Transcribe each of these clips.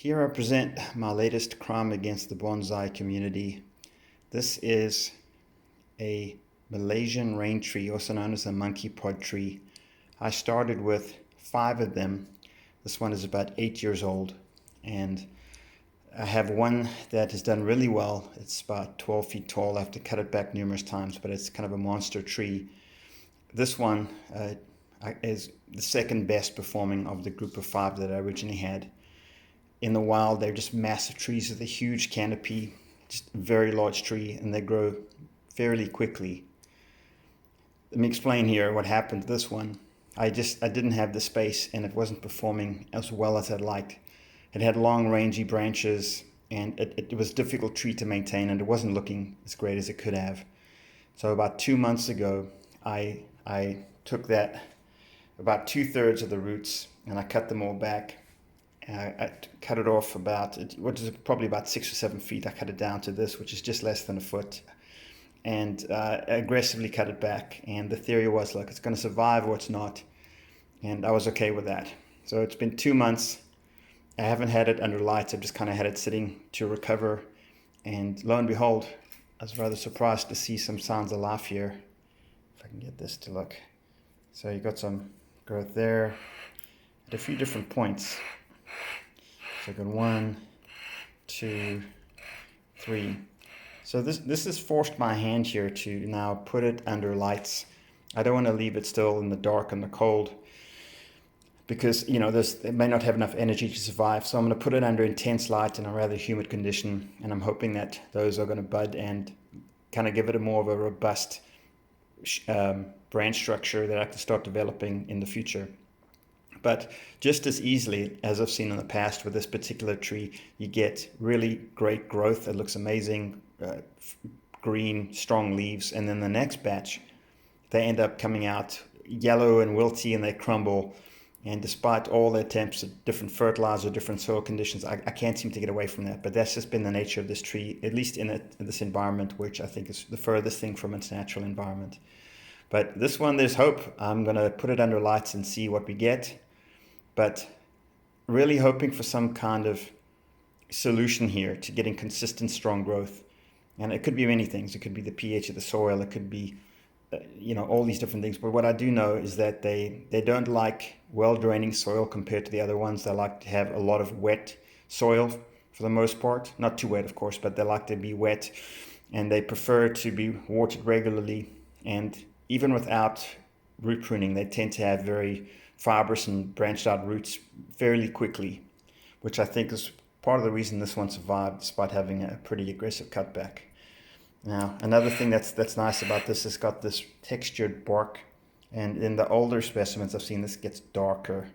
Here I present my latest crime against the bonsai community. This is a Malaysian rain tree, also known as a monkey pod tree. I started with 5 of them. This one is about 8 years old, and I have one that has done really well. It's about 12 feet tall. I have to cut it back numerous times, but it's kind of a monster tree. This one is the second best performing of the group of 5 that I originally had. In the wild, they're just massive trees with a huge canopy, just a very large tree, and they grow fairly quickly. Let me explain here what happened to this one. I didn't have the space, and it wasn't performing as well as I'd liked. It had long, rangy branches, and it was a difficult tree to maintain, and it wasn't looking as great as it could have. So about 2 months ago, I took that, about 2/3 of the roots, and I cut them all back. I cut it off about, what is probably about 6 or 7 feet. I cut it down to this, which is just less than a foot, and aggressively cut it back. And the theory was, look, it's going to survive or it's not. And I was okay with that. So it's been 2 months. I haven't had it under lights. I've just kind of had it sitting to recover. And lo and behold, I was rather surprised to see some signs of life here. If I can get this to look. So you got some growth there at a few different points. So good 1, 2, 3. So this has forced my hand here to now put it under lights. I don't want to leave it still in the dark and the cold because, you know, it may not have enough energy to survive. So I'm going to put it under intense light in a rather humid condition, and I'm hoping that those are going to bud and kind of give it a more of a robust branch structure that I can start developing in the future. But just as easily as I've seen in the past with this particular tree, you get really great growth. It looks amazing, green, strong leaves. And then the next batch, they end up coming out yellow and wilty, and they crumble. And despite all the attempts at different fertilizer, different soil conditions, I can't seem to get away from that. But that's just been the nature of this tree, at least in this environment, which I think is the furthest thing from its natural environment. But this one, there's hope. I'm going to put it under lights and see what we get. But really hoping for some kind of solution here to getting consistent, strong growth. And it could be many things. It could be the pH of the soil. It could be, all these different things. But what I do know is that they don't like well-draining soil compared to the other ones. They like to have a lot of wet soil for the most part. Not too wet, of course, but they like to be wet. And they prefer to be watered regularly. And even without root pruning, they tend to have very fibrous and branched out roots fairly quickly, which I think is part of the reason this one survived despite having a pretty aggressive cutback. Now, another thing that's nice about this, it's got this textured bark, and in the older specimens I've seen this gets darker,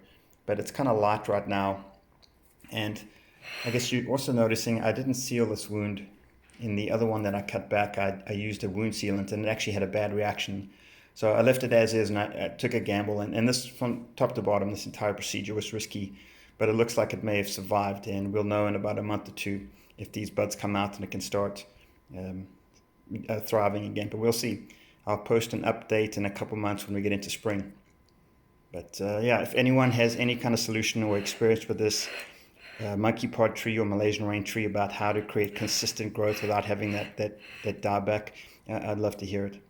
but it's kind of light right now. And I guess you're also noticing I didn't seal this wound. In the other one that I cut back, I used a wound sealant, and it actually had a bad reaction. So I left it as is, and I took a gamble. And this, from top to bottom, this entire procedure was risky, but it looks like it may have survived. And we'll know in about a month or 2 if these buds come out and it can start thriving again. But we'll see. I'll post an update in a couple months when we get into spring. But if anyone has any kind of solution or experience with this monkey pod tree or Malaysian rain tree about how to create consistent growth without having that dieback, I'd love to hear it.